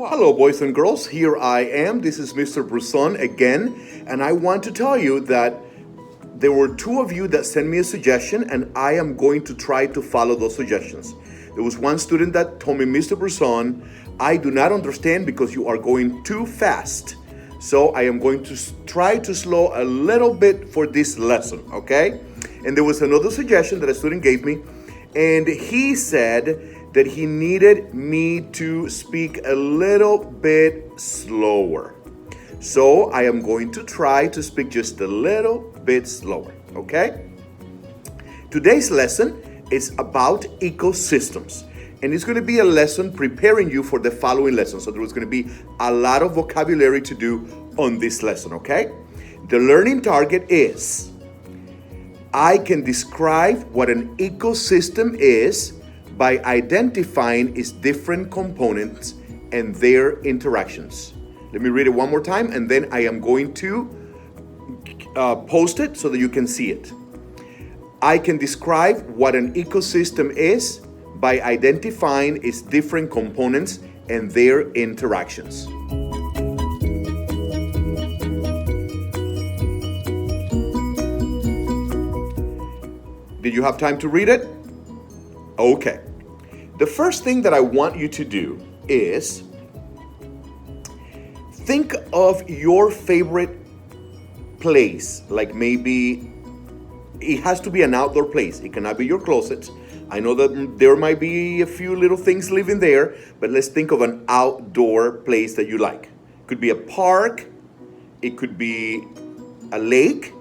Hello, boys and girls. Here I am. This is Mr. Broussard again, and I want to tell you that there were two of you that sent me a suggestion, and I am going to try to follow those suggestions. There was one student that told me, Mr. Broussard, I do not understand because you are going too fast. So I am going to try to slow a little bit for this lesson, okay? And there was another suggestion that a student gave me, and he said that he needed me to speak a little bit slower. So I am going to try to speak just a little bit slower, okay? Today's lesson is about ecosystems, and it's going to be a lesson preparing you for the following lesson. So there is going to be a lot of vocabulary to do on this lesson, okay? The learning target is, I can describe what an ecosystem is by identifying its different components and their interactions. Let me read it one more time, and then I am going to post it so that you can see it. I can describe what an ecosystem is by identifying its different components and their interactions. Did you have time to read it? Okay. The first thing that I want you to do is think of your favorite place. Like maybe it has to be an outdoor place. It cannot be your closet. I know that there might be a few little things living there, but let's think of an outdoor place that you like. It could be a park. It could be a lake.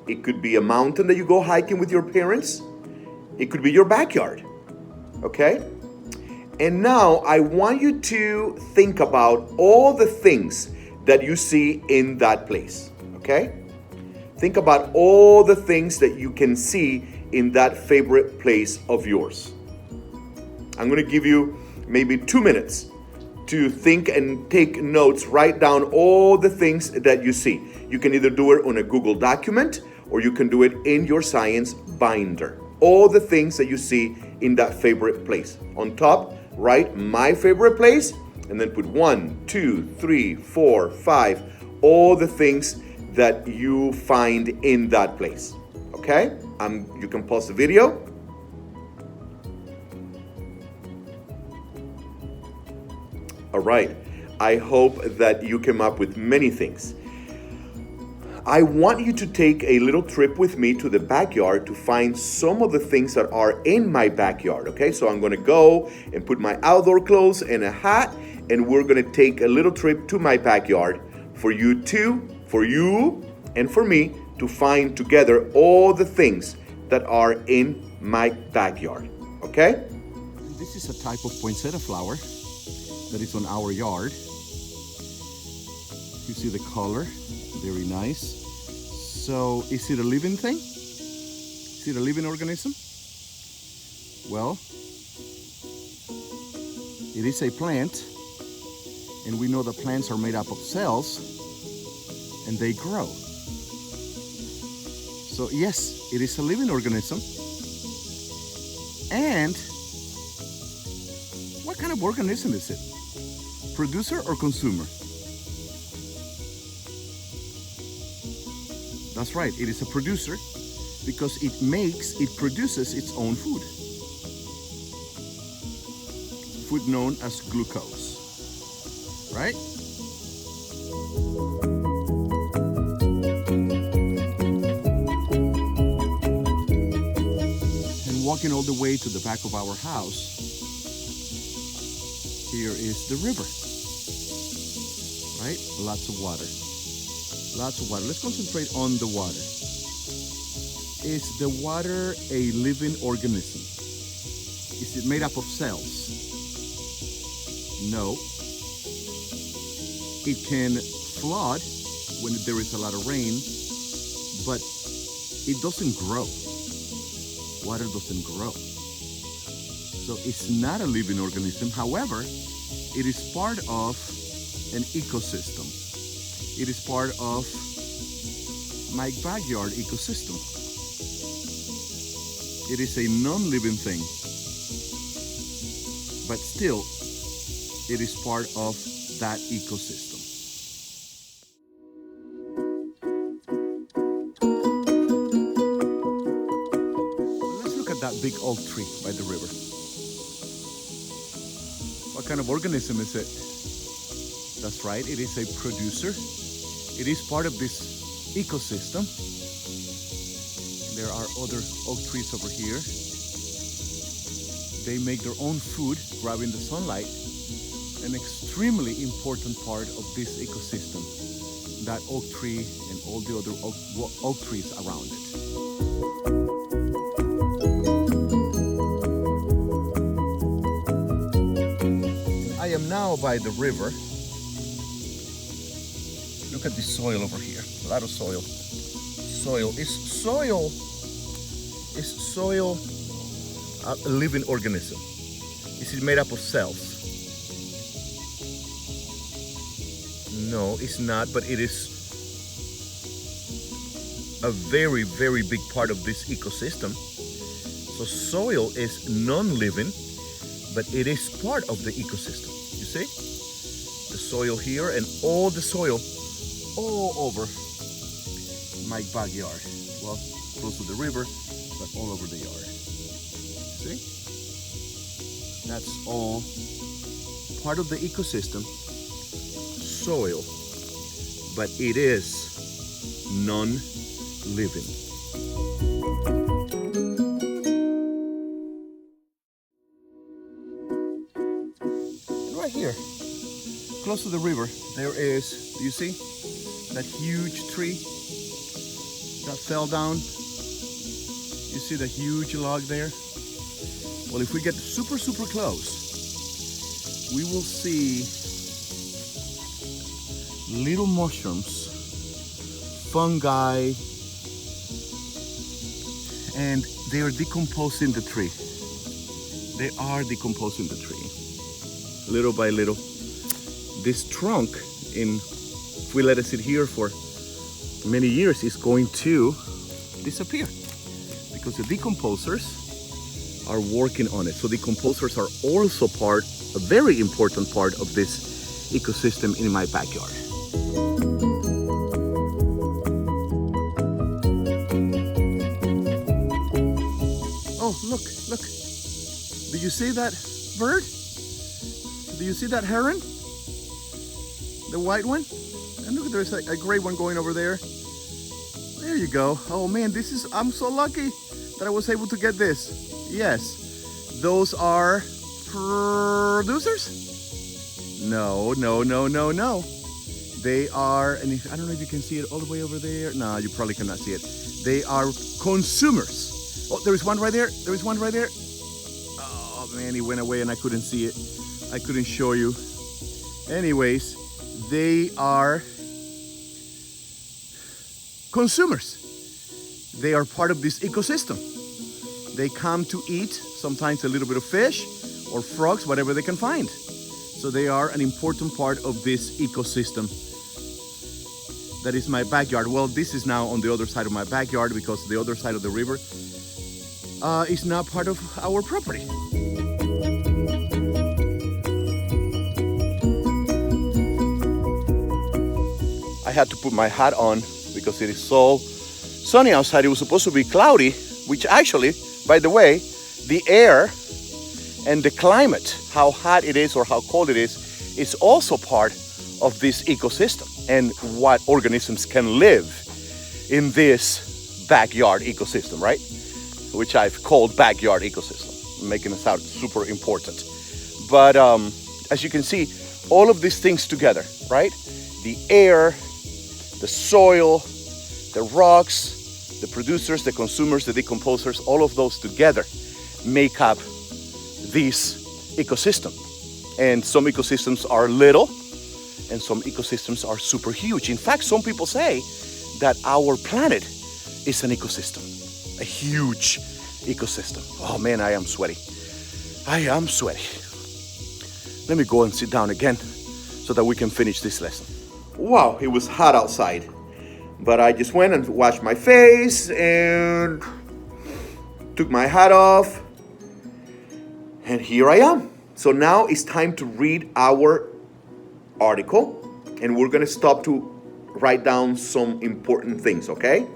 It could be a mountain that you go hiking with your parents. It could be your backyard. Okay? And now I want you to think about all the things that you see in that place. Okay? Think about all the things that you can see in that favorite place of yours. I'm going to give you maybe 2 minutes to think and take notes, write down all the things that you see. You can either do it on a Google document or you can do it in your science binder. All the things that you see in that favorite place. On top, write my favorite place, and then put 1, 2, 3, 4, 5, all the things that you find in that place. Okay? You can pause the video. All right. I hope that you came up with many things. I want you to take a little trip with me to the backyard to find some of the things that are in my backyard, okay? So I'm gonna go and put my outdoor clothes and a hat, and we're gonna take a little trip to my backyard for you and for me to find together all the things that are in my backyard, okay? This is a type of poinsettia flower that is on our yard. You see the color, very nice. So, is it a living thing? Is it a living organism? Well, it is a plant, and we know that plants are made up of cells, and they grow. So, yes, it is a living organism. And what kind of organism is it? Producer or consumer? That's right, it is a producer because it produces its own food. Food known as glucose, right? And walking all the way to the back of our house, here is the river, right? Lots of water. Lots of water. Let's concentrate on the water. Is the water a living organism? Is it made up of cells? No. It can flood when there is a lot of rain, but it doesn't grow. Water doesn't grow. So it's not a living organism. However, it is part of an ecosystem. It is part of my backyard ecosystem. It is a non-living thing, but still, it is part of that ecosystem. Let's look at that big oak tree by the river. What kind of organism is it? That's right, it is a producer. It is part of this ecosystem. There are other oak trees over here. They make their own food, grabbing the sunlight. An extremely important part of this ecosystem, that oak tree and all the other oak trees around it. I am now by the river. Look at the soil over here. A lot of soil. Is soil a living organism? Is it made up of cells? No, it's not, but it is a very, very big part of this ecosystem. So soil is non-living, but it is part of the ecosystem. You see? The soil here and all the soil all over my backyard. Well, close to the river, but all over the yard. See? That's all part of the ecosystem, soil, but it is non-living. And right here, close to the river, there is, do you see that huge tree that fell down? You see the huge log there? Well, if we get super, super close, we will see little mushrooms, fungi, and they are decomposing the tree. They are decomposing the tree. Little by little. This trunk, if we let it sit here for many years, is going to disappear because the decomposers are working on it. So decomposers are also a very important part of this ecosystem in my backyard. Oh, look. Do you see that bird? Do you see that heron? The white one? And look, there's a gray one going over there. There you go. Oh man, I'm so lucky that I was able to get this. Yes, those are producers? No. They are, and I don't know if you can see it all the way over there. No, you probably cannot see it. They are consumers. Oh, there is one right there. Oh man, he went away and I couldn't see it. I couldn't show you. Anyways, they are consumers. They are part of this ecosystem. They come to eat sometimes a little bit of fish or frogs, whatever they can find. So they are an important part of this ecosystem. That is my backyard. Well, this is now on the other side of my backyard because the other side of the river is not part of our property. I had to put my hat on because it is so sunny outside. It was supposed to be cloudy, which actually, by the way, the air and the climate, how hot it is or how cold it is also part of this ecosystem and what organisms can live in this backyard ecosystem, right? Which I've called backyard ecosystem, making it sound super important. But as you can see, all of these things together, right? The air, the soil, the rocks, the producers, the consumers, the decomposers, all of those together make up this ecosystem. And some ecosystems are little and some ecosystems are super huge. In fact, some people say that our planet is an ecosystem, a huge ecosystem. Oh man, I am sweaty. Let me go and sit down again so that we can finish this lesson. Wow, it was hot outside. But I just went and washed my face and took my hat off. And here I am, So now it's time to read our article, and we're going to stop to write down some important things, okay?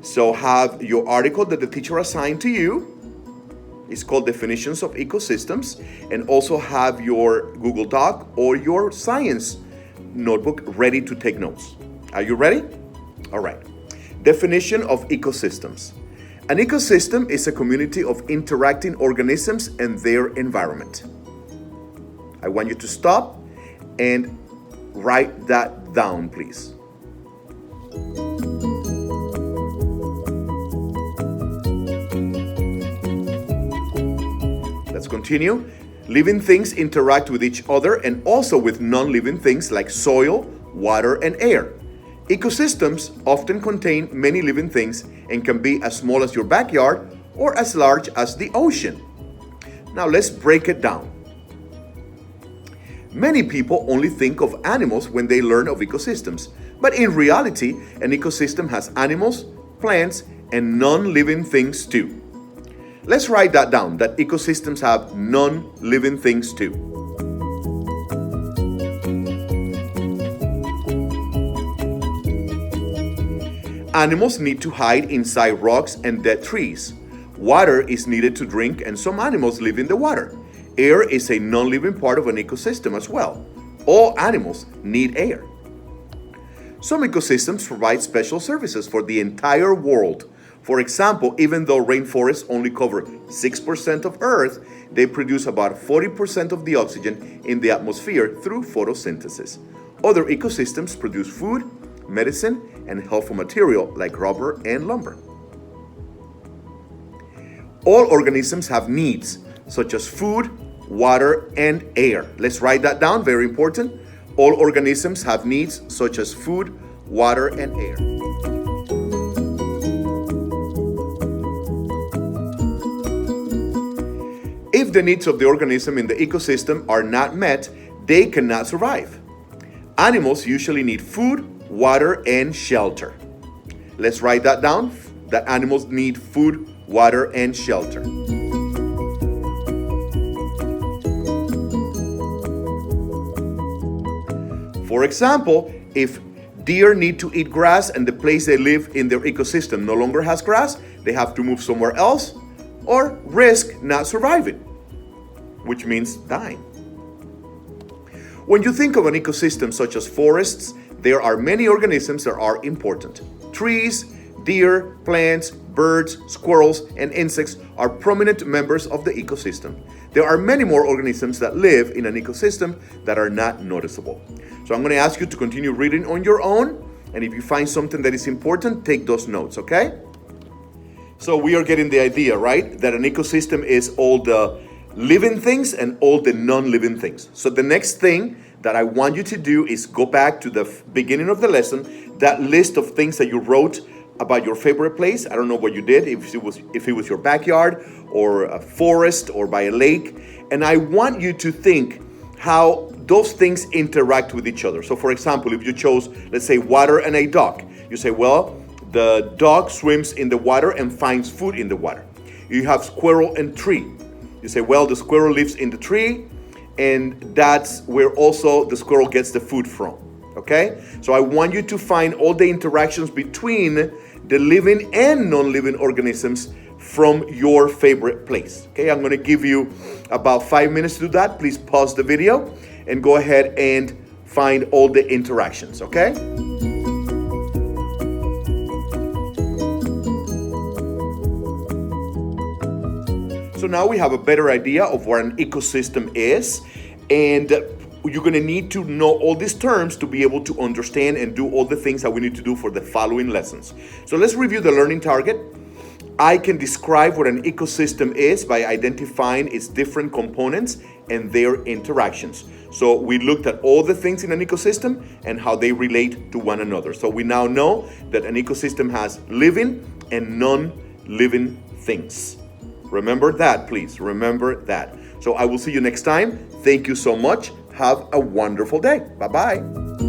So have your article that the teacher assigned to you. It's called Definitions of Ecosystems, and also have your Google Doc or your science notebook ready to take notes. Are you ready? All right. Definition of ecosystems. An ecosystem is a community of interacting organisms and their environment. I want you to stop and write that down, please. Let's continue. Living things interact with each other and also with non-living things like soil, water, and air. Ecosystems often contain many living things and can be as small as your backyard or as large as the ocean. Now let's break it down. Many people only think of animals when they learn of ecosystems, but in reality, an ecosystem has animals, plants, and non-living things too. Let's write that down, that ecosystems have non-living things too. Animals need to hide inside rocks and dead trees. Water is needed to drink, and some animals live in the water. Air is a non-living part of an ecosystem as well. All animals need air. Some ecosystems provide special services for the entire world. For example, even though rainforests only cover 6% of Earth, they produce about 40% of the oxygen in the atmosphere through photosynthesis. Other ecosystems produce food, medicine, and helpful material like rubber and lumber. All organisms have needs such as food, water, and air. Let's write that down, very important. All organisms have needs such as food, water, and air. If the needs of the organism in the ecosystem are not met, they cannot survive. Animals usually need food, water, and shelter. Let's write that down, that animals need food, water, and shelter. For example, if deer need to eat grass and the place they live in their ecosystem no longer has grass, they have to move somewhere else or risk not surviving, which means dying. When you think of an ecosystem such as forests, there are many organisms that are important. Trees, deer, plants, birds, squirrels, and insects are prominent members of the ecosystem. There are many more organisms that live in an ecosystem that are not noticeable. So I'm going to ask you to continue reading on your own, and if you find something that is important, take those notes, okay? So we are getting the idea, right? That an ecosystem is all the living things and all the non-living things. So the next thing that I want you to do is go back to the beginning of the lesson, that list of things that you wrote about your favorite place. I don't know what you did, if it was your backyard or a forest or by a lake. And I want you to think how those things interact with each other. So for example, if you chose, let's say, water and a duck, you say, well, the duck swims in the water and finds food in the water. You have squirrel and tree. You say, well, the squirrel lives in the tree, and that's where also the squirrel gets the food from, okay? So I want you to find all the interactions between the living and non-living organisms from your favorite place, okay? I'm gonna give you about 5 minutes to do that. Please pause the video and go ahead and find all the interactions, okay? So now we have a better idea of what an ecosystem is, and you're going to need to know all these terms to be able to understand and do all the things that we need to do for the following lessons. So let's review the learning target. I can describe what an ecosystem is by identifying its different components and their interactions. So we looked at all the things in an ecosystem and how they relate to one another. So we now know that an ecosystem has living and non-living things. Remember that, please. Remember that. So I will see you next time. Thank you so much. Have a wonderful day. Bye-bye.